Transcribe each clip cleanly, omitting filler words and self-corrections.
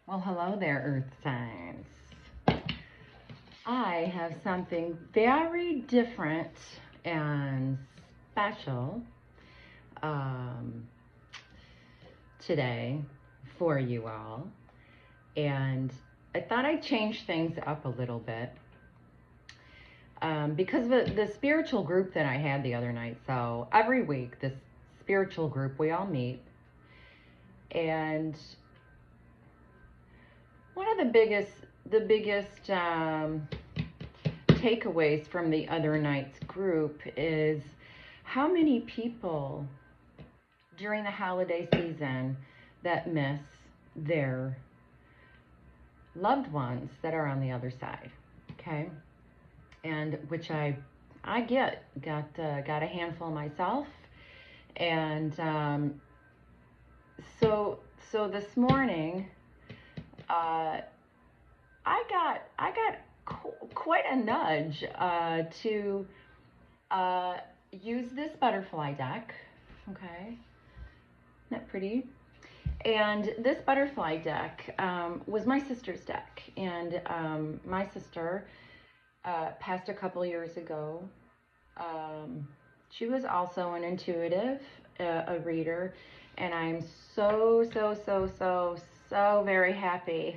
Well, hello there, Earth signs. I have something very different and special today for you all. And I thought I'd change things up a little bit because of the spiritual group that I had the other night. So every week, this spiritual group, we all meet. And one of the biggest takeaways from the other night's group is how many people during the holiday season that miss their loved ones that are on the other side. Okay, and which I got a handful myself, and so this morning. I got quite a nudge to use this butterfly deck. Okay, isn't that pretty? And this butterfly deck was my sister's deck, and my sister passed a couple years ago. She was also an intuitive, a reader, and I'm so very happy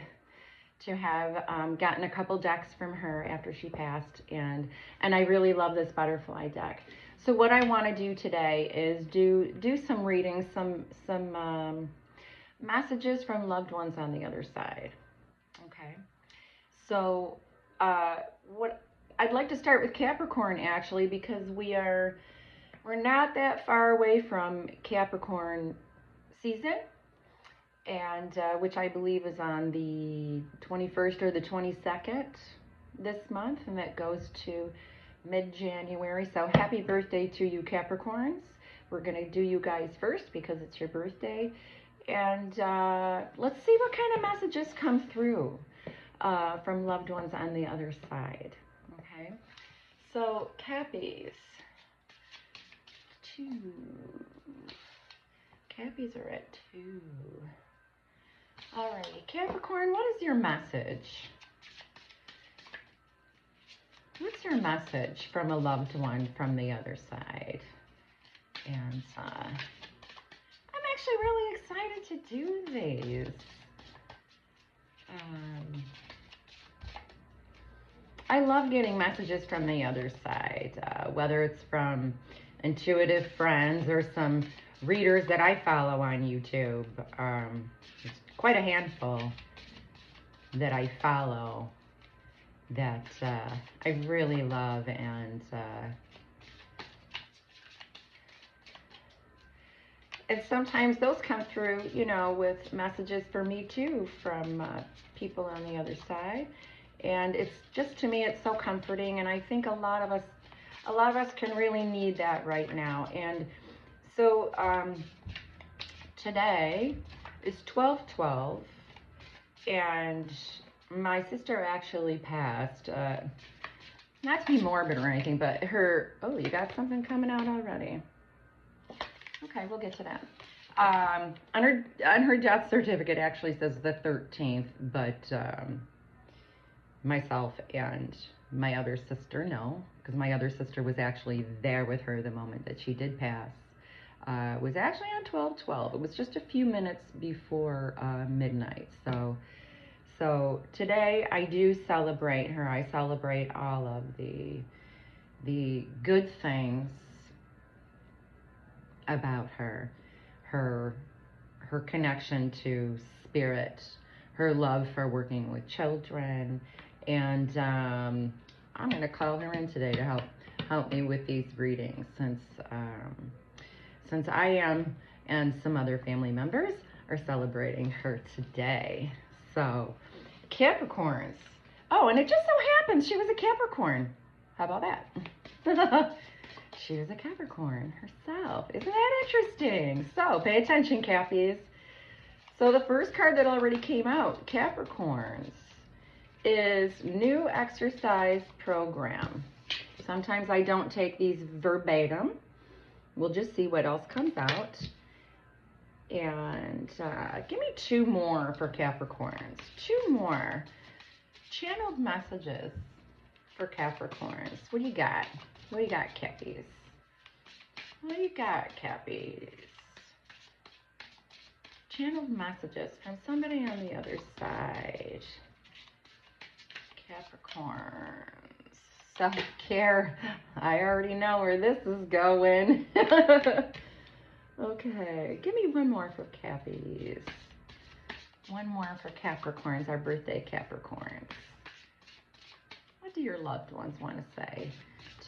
to have gotten a couple decks from her after she passed, and I really love this butterfly deck. So what I want to do today is do some readings, some messages from loved ones on the other side. Okay, so what I'd like to start with Capricorn, actually, because we're not that far away from Capricorn season, and which I believe is on the 21st or the 22nd this month, and that goes to mid-January. So happy birthday to you, Capricorns. We're going to do you guys first because it's your birthday, and let's see what kind of messages come through from loved ones on the other side. Okay, so Cappies, Cappies are at 2. Alrighty, Capricorn, what is your message? What's your message from a loved one from the other side? And I'm actually really excited to do these. I love getting messages from the other side, whether it's from intuitive friends or some readers that I follow on YouTube. There's quite a handful that I follow that I really love, and sometimes those come through, you know, with messages for me too from people on the other side, and it's just, to me, it's so comforting, and I think a lot of us can really need that right now. And so today is 12/12, and my sister actually passed, not to be morbid or anything, but her, oh, you got something coming out already. Okay, we'll get to that. On her death certificate actually says the 13th, but myself and my other sister know, because my other sister was actually there with her the moment that she did pass. Was actually on 12/12. It was just a few minutes before midnight. So today I do celebrate her. I celebrate all of the good things about her connection to spirit, her love for working with children, and I'm going to call her in today to help me with these readings, since I am and some other family members are celebrating her today. So Capricorns. Oh, and it just so happens she was a Capricorn. How about that? She was a Capricorn herself. Isn't that interesting? So pay attention, Cappies. So the first card that already came out, Capricorns, is new exercise program. Sometimes I don't take these verbatim. We'll just see what else comes out. And give me 2 more for Capricorns. 2 more. Channeled messages for Capricorns. What do you got? What do you got, Cappies? What do you got, Cappies? Channeled messages from somebody on the other side. Capricorns. Self-care. I already know where this is going. Okay, give me 1 more for Cappies. 1 more for Capricorns, our birthday Capricorns. What do your loved ones want to say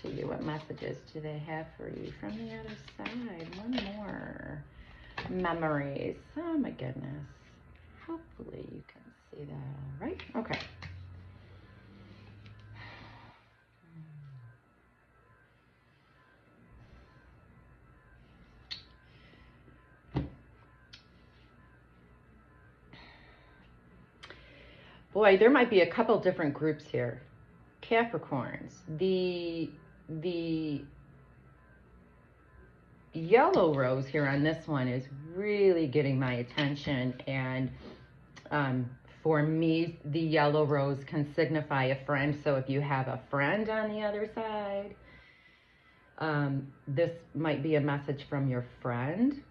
to you? What messages do they have for you from the other side? 1 more. Memories. Oh my goodness. Hopefully you can see that all right. Okay. Boy, there might be a couple different groups here. Capricorns. The yellow rose here on this one is really getting my attention, and for me, the yellow rose can signify a friend. So if you have a friend on the other side, this might be a message from your friend.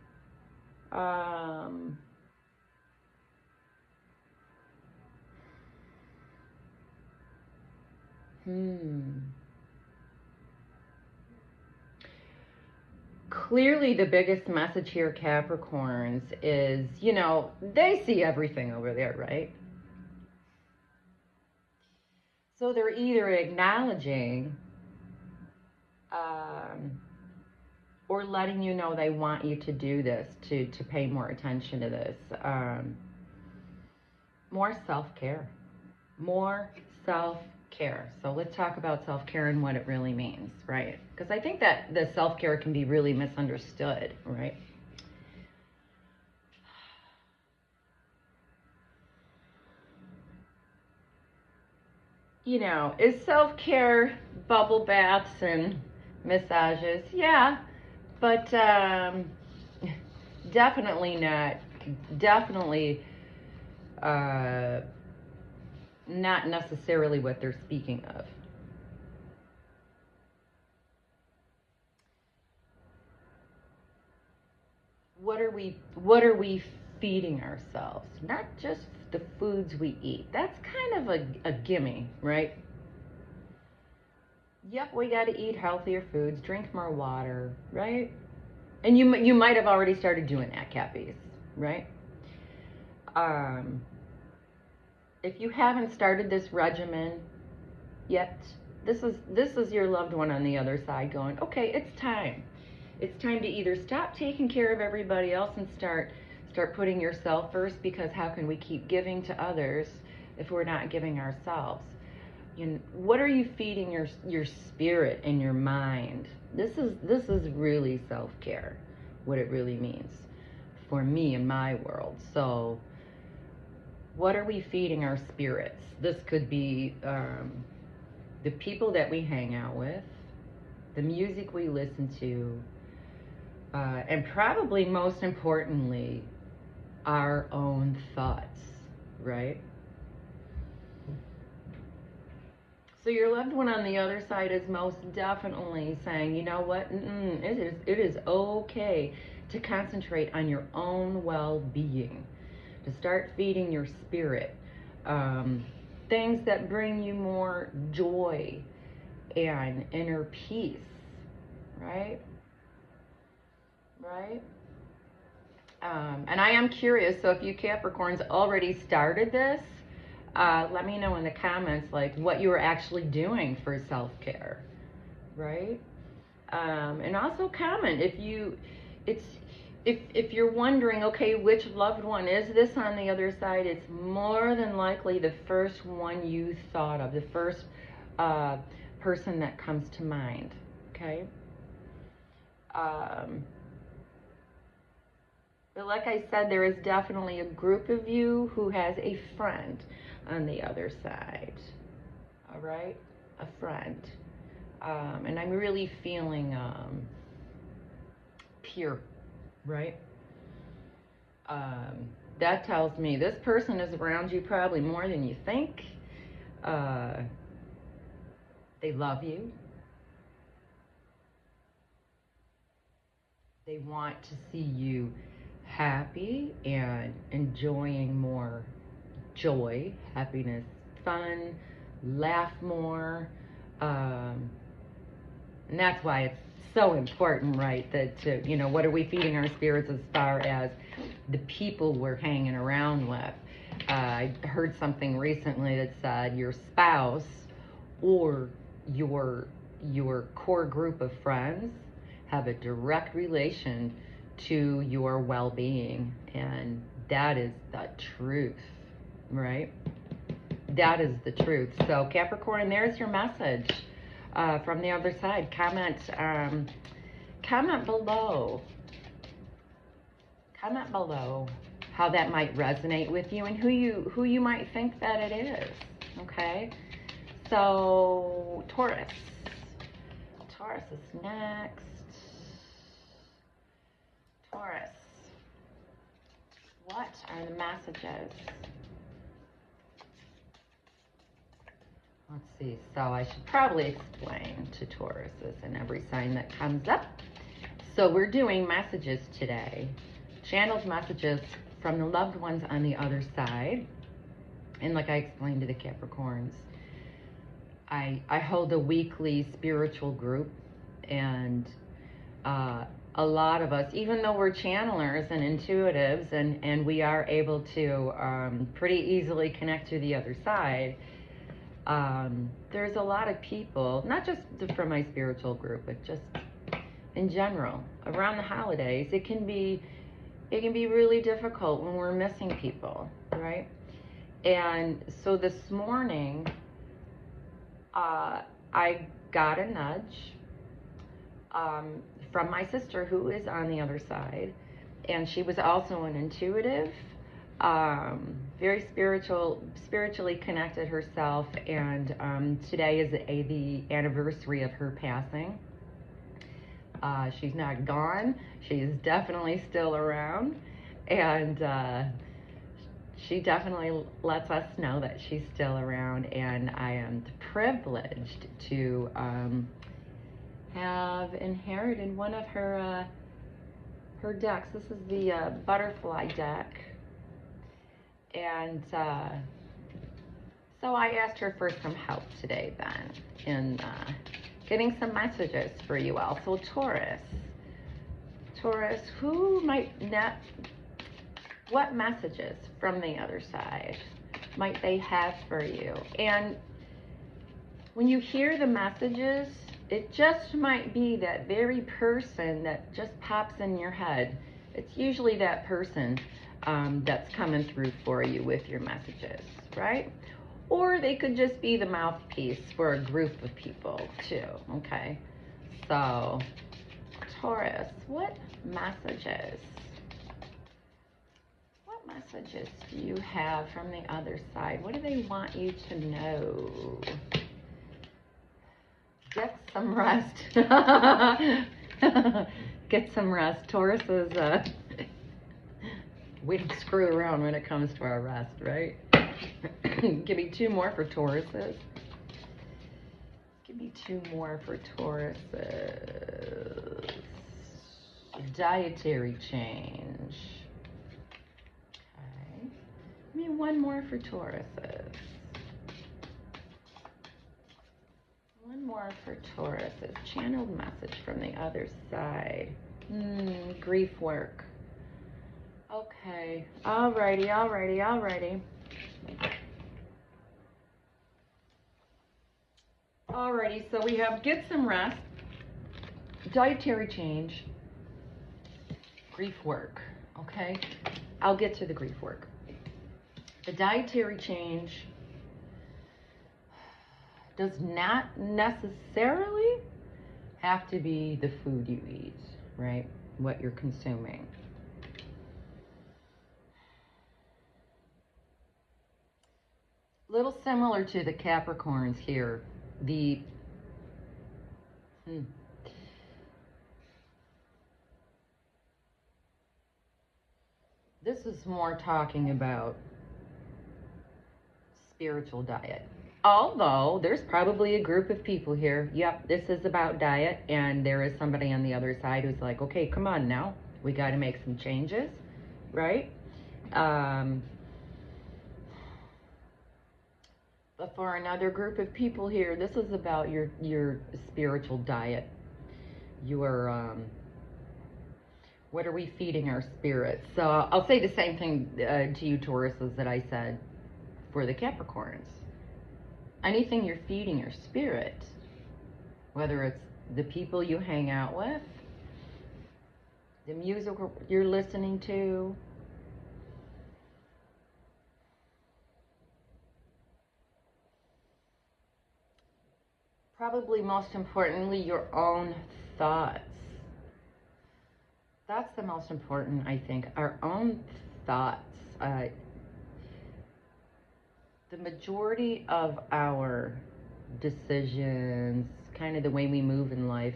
Clearly, the biggest message here, Capricorns, is, you know, they see everything over there, right? So they're either acknowledging or letting you know they want you to do this, to pay more attention to this. More self-care. More self-care. So let's talk about self-care and what it really means, right? Because I think that the self-care can be really misunderstood, right? You know, is self-care bubble baths and massages? Yeah, but definitely not necessarily what they're speaking of. What are we feeding ourselves? Not just the foods we eat. That's kind of a gimme, right? Yep, we got to eat healthier foods, drink more water, right? And you might have already started doing that, Cappies, right? If you haven't started this regimen yet, this is your loved one on the other side going, okay, it's time. It's time to either stop taking care of everybody else and start putting yourself first, because how can we keep giving to others if we're not giving ourselves? You know, what are you feeding your spirit and your mind? This is really self-care, what it really means for me in my world. So what are we feeding our spirits? This could be the people that we hang out with, the music we listen to, and probably most importantly, our own thoughts, right? So your loved one on the other side is most definitely saying, you know what, it is okay to concentrate on your own well-being, to start feeding your spirit things that bring you more joy and inner peace, right? Right? And I am curious, so if you Capricorns already started this, let me know in the comments, like, what you were actually doing for self-care, right? And also comment if you're wondering, okay, which loved one is this on the other side? It's more than likely the first one you thought of, the first person that comes to mind, okay? But like I said, there is definitely a group of you who has a friend on the other side, all right? A friend. And I'm really feeling pure, right? That tells me this person is around you probably more than you think. They love you. They want to see you happy and enjoying more joy, happiness, fun, laugh more. And that's why it's so important, right? That, you know, what are we feeding our spirits as far as the people we're hanging around with? I heard something recently that said your spouse or your core group of friends have a direct relation to your well-being, and that is the truth, right? That is the truth. So Capricorn, there's your message from the other side. Comment below. Comment below how that might resonate with you and who you might think that it is. Okay. So Taurus. Taurus is next. Taurus. What are the messages? Let's see. So I should probably explain to Tauruses and every sign that comes up. So we're doing messages today. Channeled messages from the loved ones on the other side. And like I explained to the Capricorns, I hold a weekly spiritual group, and a lot of us, even though we're channelers and intuitives, and we are able to pretty easily connect to the other side, there's a lot of people, not just from my spiritual group, but just in general, around the holidays, it can be really difficult when we're missing people, right? And so this morning, I got a nudge from my sister who is on the other side, and she was also an intuitive, very spiritually connected herself, and today is the anniversary of her passing. She's not gone. She is definitely still around, and she definitely lets us know that she's still around, and I am privileged to have inherited one of her decks. This is the butterfly deck, and so I asked her for some help today then in getting some messages for you all. So Taurus, who might not, what messages from the other side might they have for you? And when you hear the messages, it just might be that very person that just pops in your head. It's usually that person that's coming through for you with your messages, right? Or they could just be the mouthpiece for a group of people too, okay? So, Taurus, what messages? What messages do you have from the other side? What do they want you to know? Get some rest. Get some rest. Taurus is, we don't screw around when it comes to our rest, right? Give me two more for Tauruses. Give me two more for Tauruses. Dietary change. Okay. Give me one more for Tauruses. One more for Tauruses. Channeled message from the other side. Grief work. Okay. Alrighty. Alrighty, so we have get some rest, dietary change, grief work, okay? I'll get to the grief work. The dietary change does not necessarily have to be the food you eat, right? What you're consuming. Little similar to the Capricorns here. This is more talking about spiritual diet. Although there's probably a group of people here, yep, this is about diet, and there is somebody on the other side who's like, okay, come on now, we got to make some changes, right? But for another group of people here, this is about your spiritual diet. Your what are we feeding our spirits? So I'll say the same thing to you Tauruses that I said for the Capricorns. Anything you're feeding your spirit, whether it's the people you hang out with, the music you're listening to, probably most importantly, your own thoughts. That's the most important, I think, our own thoughts. The majority of our decisions, kind of the way we move in life,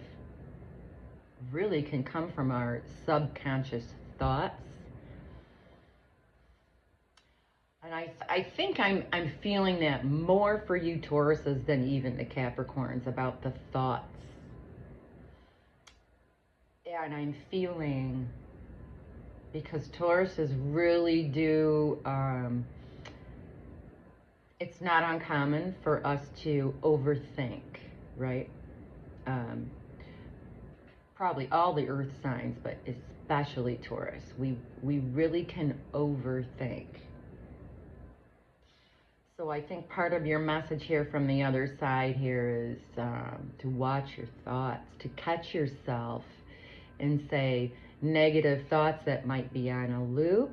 really can come from our subconscious thoughts. And I think I'm feeling that more for you Tauruses than even the Capricorns about the thoughts. And I'm feeling, because Tauruses really do, it's not uncommon for us to overthink, right? Probably all the earth signs, but especially Taurus. We really can overthink. So I think part of your message here from the other side here is to watch your thoughts, to catch yourself and say negative thoughts that might be on a loop.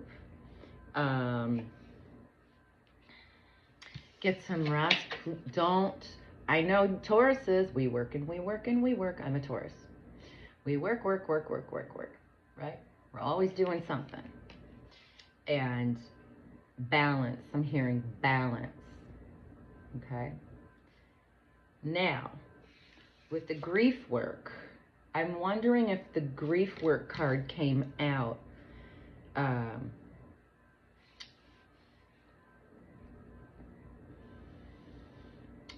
Get some rest. I know Tauruses, we work and we work and we work. I'm a Taurus. We work, right? We're always doing something. And balance, I'm hearing balance, okay? Now, with the grief work, I'm wondering if the grief work card came out.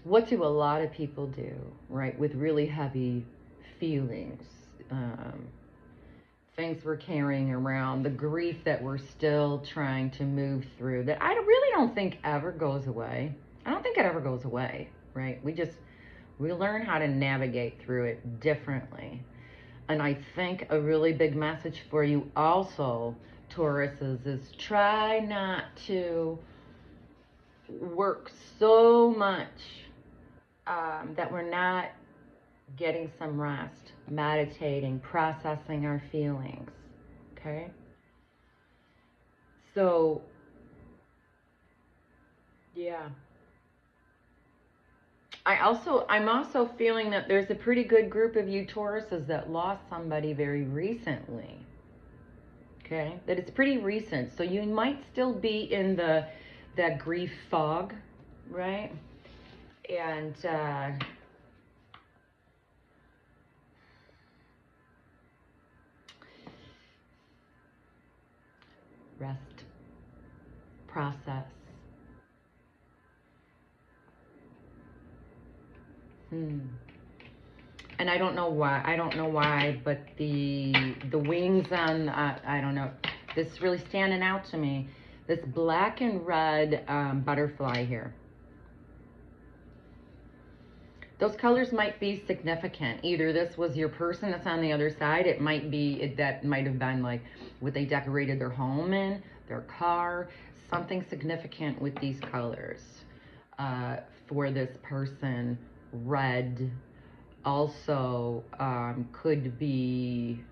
What do a lot of people do, right, with really heavy feelings? Things we're carrying around, the grief that we're still trying to move through, that I really don't think ever goes away. I don't think it ever goes away, right? We learn how to navigate through it differently. And I think a really big message for you also, Tauruses, is try not to work so much that we're not getting some rest, meditating, processing our feelings, okay? So, yeah. I'm also feeling that there's a pretty good group of you Tauruses that lost somebody very recently, okay? That it's pretty recent, so you might still be in that grief fog, right? And rest, process. And I don't know why, but the wings on, I don't know, this really standing out to me. This black and red butterfly here. Those colors might be significant. Either this was your person that's on the other side. It might be, that might have been like what they decorated their home in, their car, something significant with these colors. For this person, red also could be,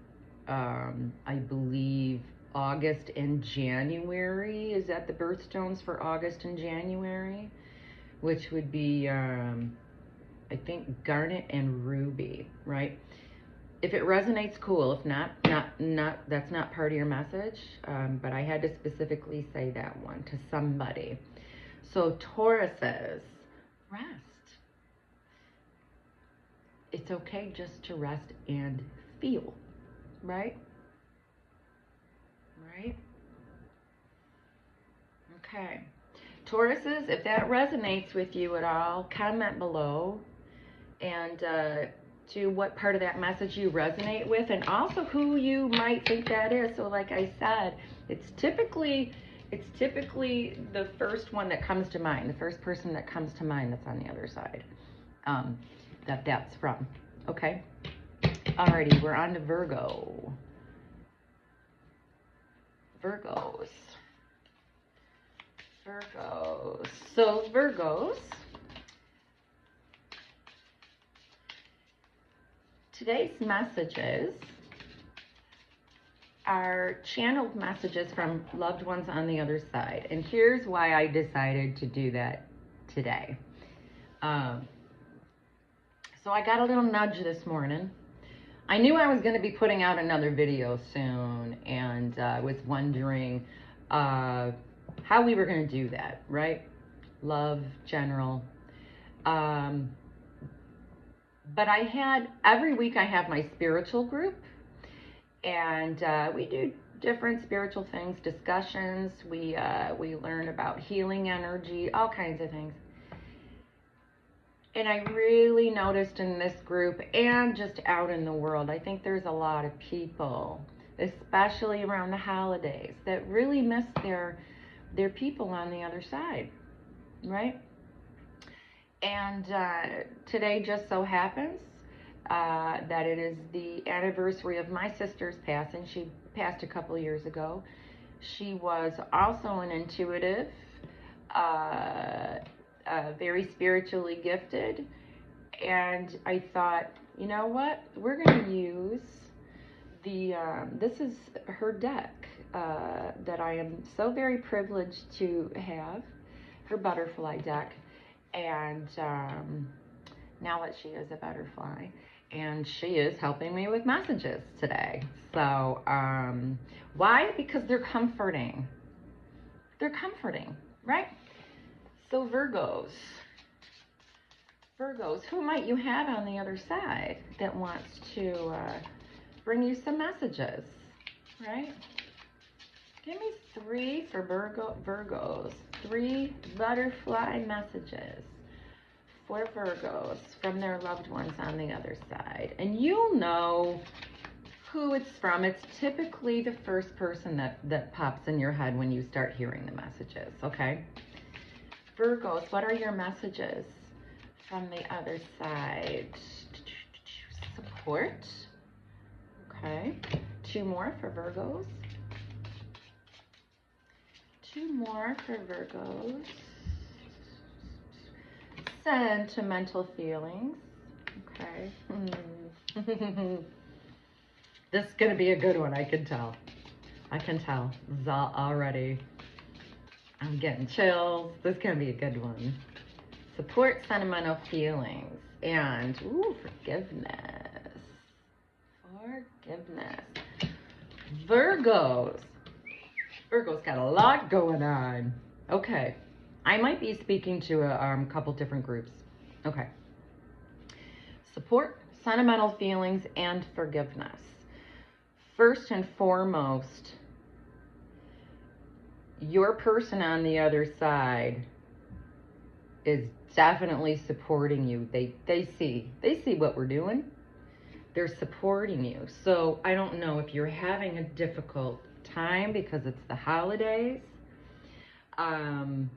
I believe, August and January. Is that the birthstones for August and January? Which would be, I think, garnet and ruby, right? If it resonates, cool. If not, that's not part of your message. But I had to specifically say that one to somebody. So Tauruses, rest. It's okay just to rest and feel, right? Right? Okay. Tauruses, if that resonates with you at all, comment below and to what part of that message you resonate with, and also who you might think that is. So like I said, it's typically the first one that comes to mind, the first person that comes to mind that's on the other side, that's from. Okay. Alrighty, we're on to Virgo. Virgos. So Virgos, today's messages are channeled messages from loved ones on the other side. And here's why I decided to do that today. So I got a little nudge this morning. I knew I was going to be putting out another video soon, and I was wondering how we were going to do that, right? Love, general. But every week I have my spiritual group, and we do different spiritual things, discussions. We learn about healing energy, all kinds of things. And I really noticed in this group and just out in the world, I think there's a lot of people, especially around the holidays, that really miss their people on the other side, right? And today just so happens that it is the anniversary of my sister's passing. She passed a couple of years ago. She was also an intuitive, very spiritually gifted, and I thought, you know what, we're going to use this is her deck that I am so very privileged to have, her butterfly deck, and now that she is a butterfly, and she is helping me with messages today. So why? Because they're comforting. They're comforting, right? So Virgos, who might you have on the other side that wants to bring you some messages, right? Give me 3 for Virgos, 3 butterfly messages for Virgos from their loved ones on the other side. And you'll know who it's from. It's typically the first person that pops in your head when you start hearing the messages, okay? Virgos, what are your messages from the other side? Support. Okay. 2 more for Virgos. 2 more for Virgos. Sentimental feelings. Okay. This is going to be a good one, I can tell. I can tell already. I'm getting chills. This is going to be a good one. Support sentimental feelings. And, ooh, forgiveness. Forgiveness. Virgos. Virgo's got a lot going on. Okay. I might be speaking to a couple different groups. Okay. Support sentimental feelings and forgiveness. First and foremost, your person on the other side is definitely supporting you. They see what we're doing. They're supporting you. So I don't know if you're having a difficult time because it's the holidays.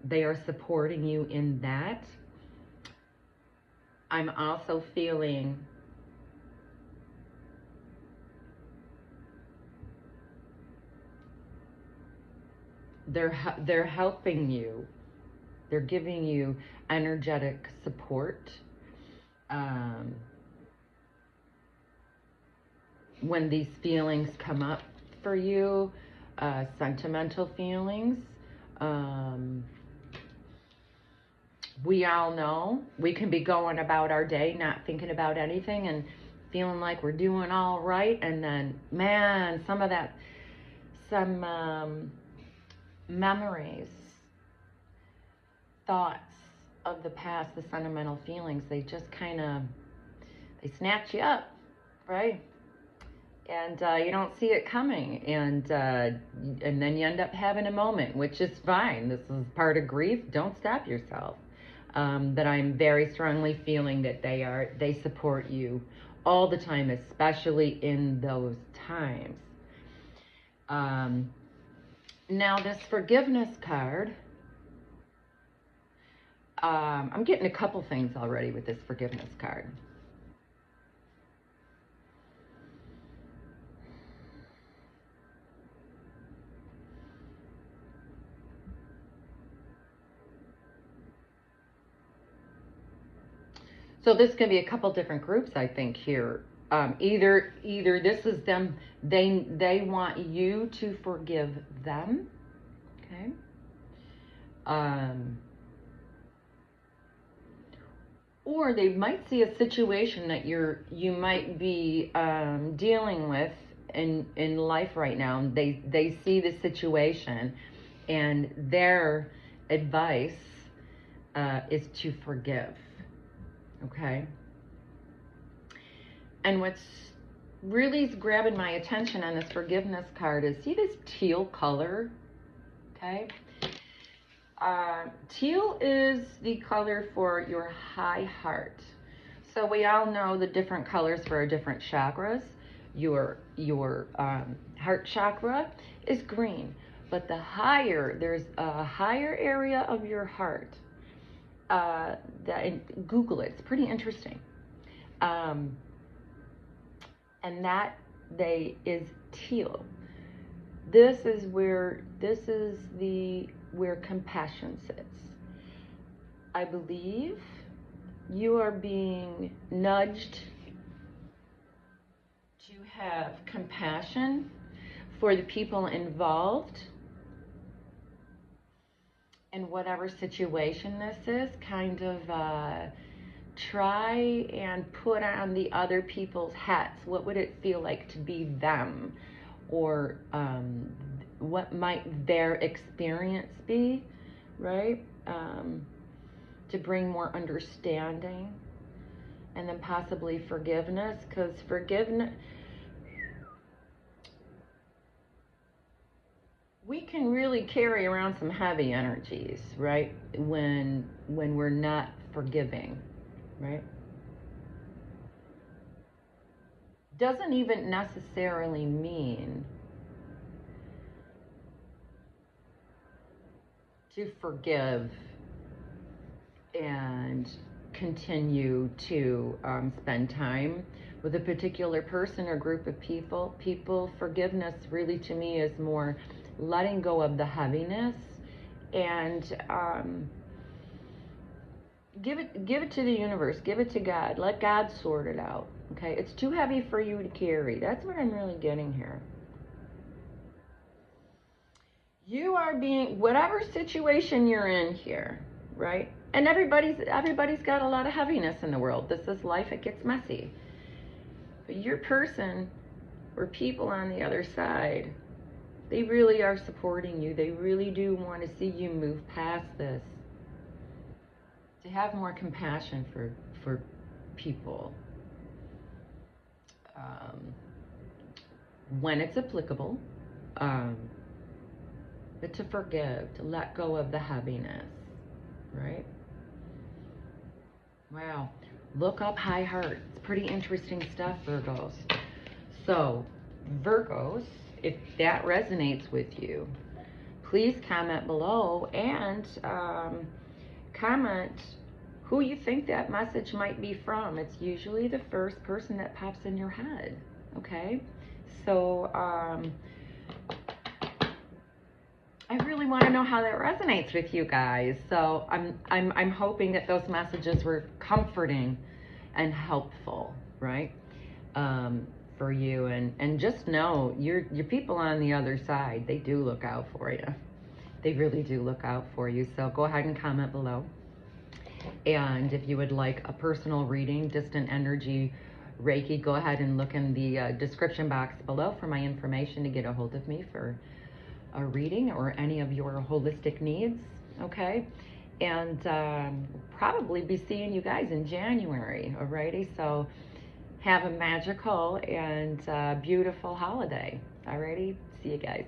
They are supporting you in that. I'm also feeling they're helping you. They're giving you energetic support. When these feelings come up for you, sentimental feelings, we all know we can be going about our day not thinking about anything and feeling like we're doing all right, and then, man, some memories, thoughts of the past, the sentimental feelings, they just kind of, they snatch you up, right? and you don't see it coming, and then you end up having a moment, which is fine. This is part of grief. Don't stop yourself. But I'm very strongly feeling that they support you all the time, especially in those times. Now this forgiveness card, I'm getting a couple things already with this forgiveness card. So this can be a couple different groups, I think, here. Either this is them, they want you to forgive them, okay? Or they might see a situation that you might be dealing with in life right now. And they see the situation, and their advice is to forgive. Okay. And what's really grabbing my attention on this forgiveness card is, see this teal color? Okay. Teal is the color for your high heart. So we all know the different colors for our different chakras. Your heart chakra is green, but there's a higher area of your heart. Google it. It's pretty interesting. And that is teal. This is where compassion sits. I believe you are being nudged to have compassion for the people involved in whatever situation this is. Kind of try and put on the other people's hats. What would it feel like to be them? Or what might their experience be, right? To bring more understanding, and then possibly forgiveness, because forgiveness, we can really carry around some heavy energies, right? When we're not forgiving, right? Doesn't even necessarily mean to forgive and continue to spend time with a particular person or group of people. Forgiveness really to me is more letting go of the heaviness and give it to the universe, give it to God, let God sort it out. Okay, it's too heavy for you to carry. That's what I'm really getting here. You are being, whatever situation you're in here, right? And everybody's got a lot of heaviness in the world. This is life, it gets messy. But your person or people on the other side, they really are supporting you. They really do want to see you move past this. To have more compassion for people. When it's applicable. But to forgive, to let go of the heaviness, right? Wow. Look up high heart. It's pretty interesting stuff, Virgos. So, Virgos, if that resonates with you, please comment below and comment who you think that message might be from. It's usually the first person that pops in your head, okay? So, I really want to know how that resonates with you guys. So I'm hoping that those messages were comforting and helpful, right? For you, and just know your people on the other side, they do look out for you. They really do look out for you. So go ahead and comment below. And if you would like a personal reading, distant energy Reiki, go ahead and look in the description box below for my information to get a hold of me for a reading or any of your holistic needs, okay? And probably be seeing you guys in January, alrighty? So Have a magical and beautiful holiday. Alrighty, see you guys.